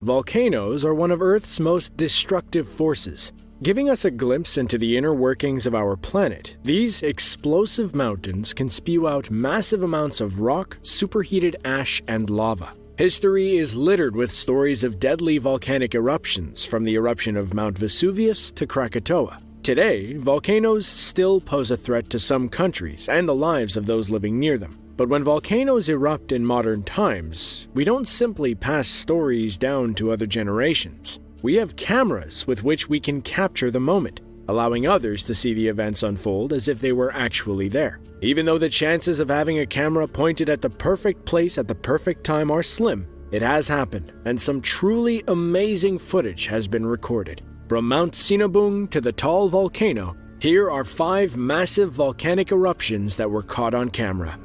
Volcanoes are one of Earth's most destructive forces. Giving us a glimpse into the inner workings of our planet, these explosive mountains can spew out massive amounts of rock, superheated ash, and lava. History is littered with stories of deadly volcanic eruptions, from the eruption of Mount Vesuvius to Krakatoa. Today, volcanoes still pose a threat to some countries and the lives of those living near them. But when volcanoes erupt in modern times, we don't simply pass stories down to other generations. We have cameras with which we can capture the moment, allowing others to see the events unfold as if they were actually there. Even though the chances of having a camera pointed at the perfect place at the perfect time are slim, it has happened, and some truly amazing footage has been recorded. From Mount Sinabung to the tall volcano, here are 5 massive volcanic eruptions that were caught on camera.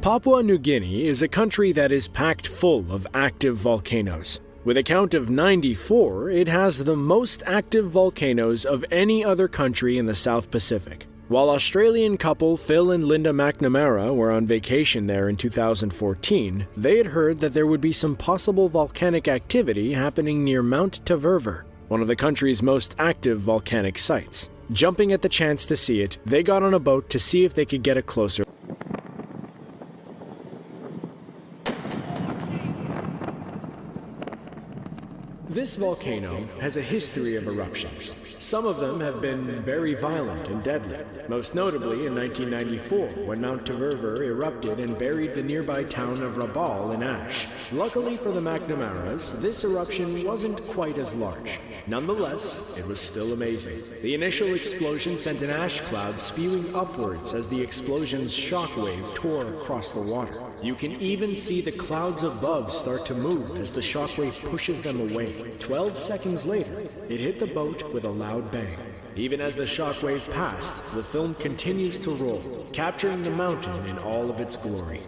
Papua New Guinea is a country that is packed full of active volcanoes. With a count of 94, it has the most active volcanoes of any other country in the South Pacific. While Australian couple Phil and Linda McNamara were on vacation there in 2014, they had heard that there would be some possible volcanic activity happening near Mount Taverver, one of the country's most active volcanic sites. Jumping at the chance to see it, they got on a boat to see if they could get a closer. This volcano has a history of eruptions. Some of them have been very violent and deadly, most notably in 1994 when Mount Taverver erupted and buried the nearby town of Rabaul in ash. Luckily for the McNamaras, this eruption wasn't quite as large. Nonetheless, it was still amazing. The initial explosion sent an ash cloud spewing upwards as the explosion's shockwave tore across the water. You can even see the clouds above start to move as the shockwave pushes them away. 12 seconds later, it hit the boat with a loud bang. Even as the shockwave passed, the film continues to roll, capturing the mountain in all of its glory.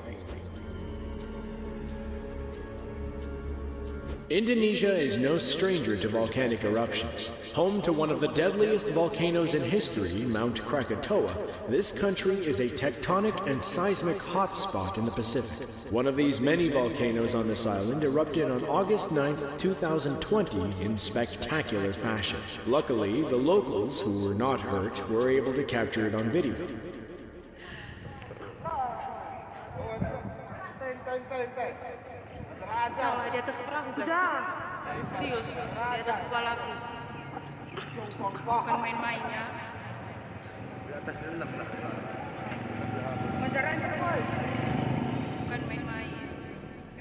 Indonesia is no stranger to volcanic eruptions. Home to one of the deadliest volcanoes in history, Mount Krakatoa, this country is a tectonic and seismic hotspot in the Pacific. One of these many volcanoes on this island erupted on August 9, 2020 in spectacular fashion. Luckily, the locals, who were not hurt, were able to capture it on video. Salah, di atas kepala aku kan? Serius, di atas kepala aku. Bukan main-main ya. Di atas dalam lah. Bukan main-main.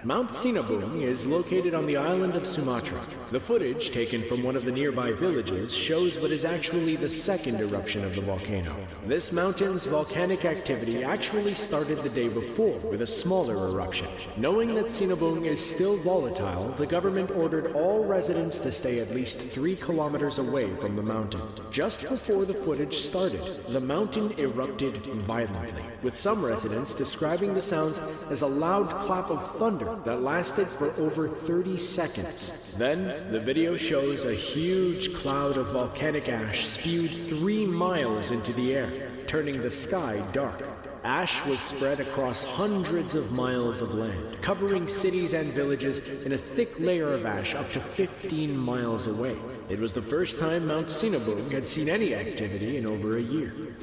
Mount Sinabung is located on the island of Sumatra. The footage taken from one of the nearby villages shows what is actually the second eruption of the volcano. This mountain's volcanic activity actually started the day before with a smaller eruption. Knowing that Sinabung is still volatile, the government ordered all residents to stay at least 3 kilometers away from the mountain. Just before the footage started, the mountain erupted violently, with some residents describing the sounds as a loud clap of thunder that lasted for over 30 seconds. Then, the video shows a huge cloud of volcanic ash spewed 3 miles into the air, turning the sky dark. Ash was spread across hundreds of miles of land, covering cities and villages in a thick layer of ash up to 15 miles away. It was the first time Mount Sinabung had seen any activity in over a year.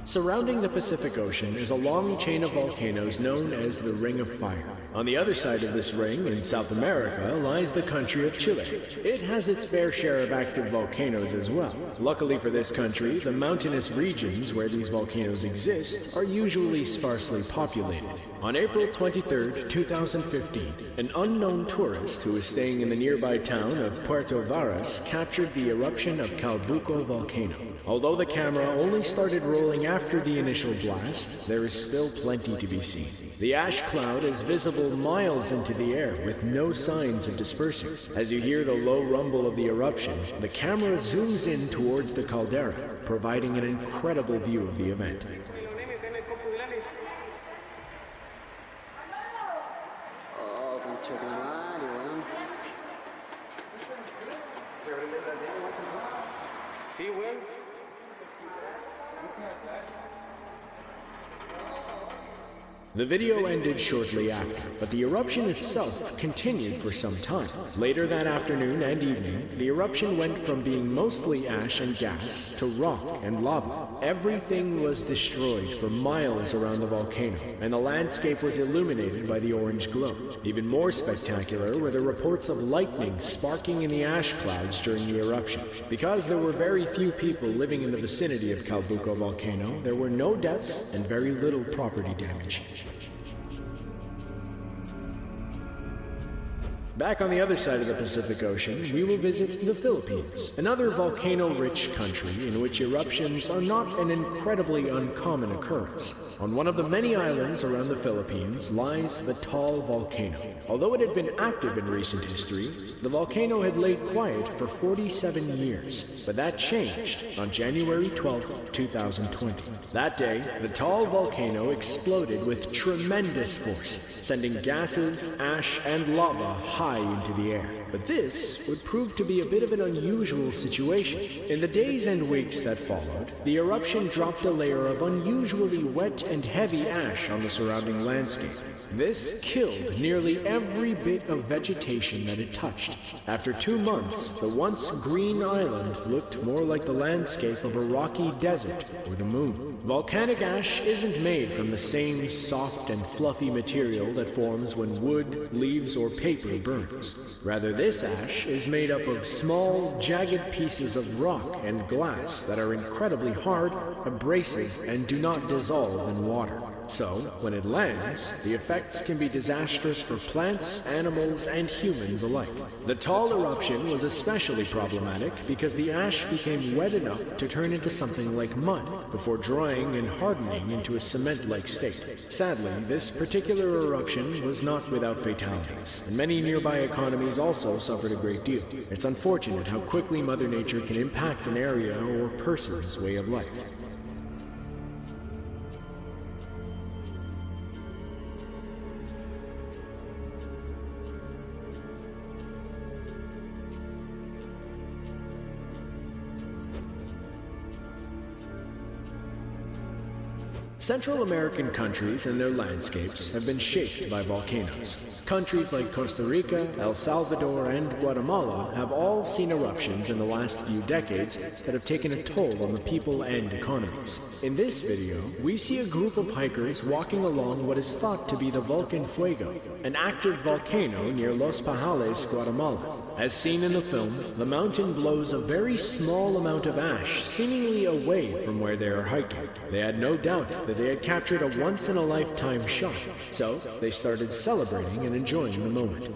Surrounding the Pacific Ocean is a long chain of volcanoes known as the Ring of Fire. On the other side of this ring, in South America, lies the country of Chile. It has its fair share of active volcanoes as well. Luckily for this country, the mountainous regions where these volcanoes exist are usually sparsely populated. On April 23, 2015, an unknown tourist who was staying in the nearby town of Puerto Varas captured the eruption of Calbuco volcano. Although the camera only started rolling after the initial blast, there is still plenty to be seen. The ash cloud is visible miles into the air with no signs of dispersing. As you hear the low rumble of the eruption, the camera zooms in towards the caldera, providing an incredible view of the event. The video ended shortly after, but the eruption itself continued for some time. Later that afternoon and evening, the eruption went from being mostly ash and gas to rock and lava. Everything was destroyed for miles around the volcano, and the landscape was illuminated by the orange glow. Even more spectacular were the reports of lightning sparking in the ash clouds during the eruption. Because there were very few people living in the vicinity of Calbuco volcano, there were no deaths and very little property damage. Back on the other side of the Pacific Ocean, we will visit the Philippines, another volcano-rich country in which eruptions are not an incredibly uncommon occurrence. On one of the many islands around the Philippines lies the Taal volcano. Although it had been active in recent history, the volcano had laid quiet for 47 years. But that changed on January 12, 2020. That day, the Taal volcano exploded with tremendous force, sending gases, ash, and lava high into the air. But this would prove to be a bit of an unusual situation. In the days and weeks that followed, the eruption dropped a layer of unusually wet and heavy ash on the surrounding landscape. This killed nearly every bit of vegetation that it touched. After 2 months, the once green island looked more like the landscape of a rocky desert or the moon. Volcanic ash isn't made from the same soft and fluffy material that forms when wood, leaves, or paper burns. Rather, this ash is made up of small, jagged pieces of rock and glass that are incredibly hard, abrasive, and do not dissolve in water. So, when it lands, the effects can be disastrous for plants, animals, and humans alike. The Taal eruption was especially problematic because the ash became wet enough to turn into something like mud before drying and hardening into a cement-like state. Sadly, this particular eruption was not without fatalities, and many nearby economies also suffered a great deal. It's unfortunate how quickly Mother Nature can impact an area or person's way of life. Central American countries and their landscapes have been shaped by volcanoes. Countries like Costa Rica, El Salvador, and Guatemala have all seen eruptions in the last few decades that have taken a toll on the people and economies. In this video, we see a group of hikers walking along what is thought to be the Volcan Fuego, an active volcano near Los Pajales, Guatemala. As seen in the film, the mountain blows a very small amount of ash seemingly away from where they are hiking. They had no doubt that they had captured a once-in-a-lifetime shot, so they started celebrating and enjoying the moment.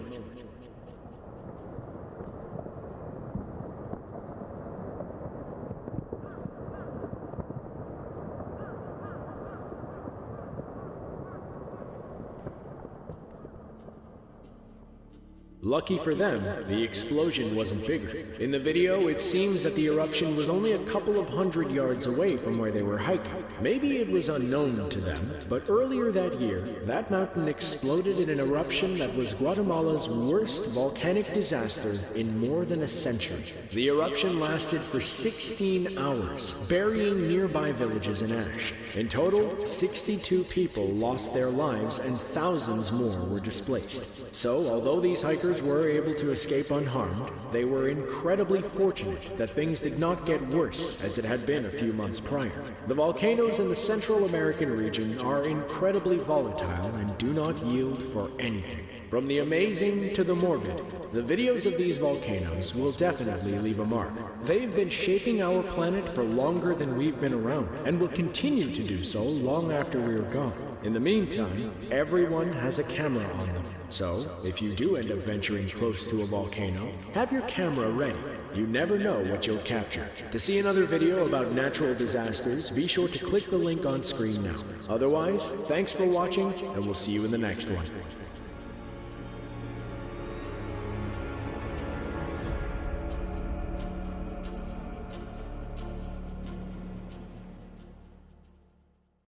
Lucky for them, the explosion wasn't bigger. In the video, it seems that the eruption was only a couple of 100 yards away from where they were hiking. Maybe it was unknown to them, but earlier that year, that mountain exploded in an eruption that was Guatemala's worst volcanic disaster in more than a century. The eruption lasted for 16 hours, burying nearby villages in ash. In total, 62 people lost their lives and thousands more were displaced. So, although these hikers were able to escape unharmed, they were incredibly fortunate that things did not get worse as it had been a few months prior. The volcanoes in the Central American region are incredibly volatile and do not yield for anything. From the amazing to the morbid, the videos of these volcanoes will definitely leave a mark. They've been shaping our planet for longer than we've been around, and will continue to do so long after we're gone. In the meantime, everyone has a camera on them. So, if you do end up venturing close to a volcano, have your camera ready. You never know what you'll capture. To see another video about natural disasters, be sure to click the link on screen now. Otherwise, thanks for watching, and we'll see you in the next one.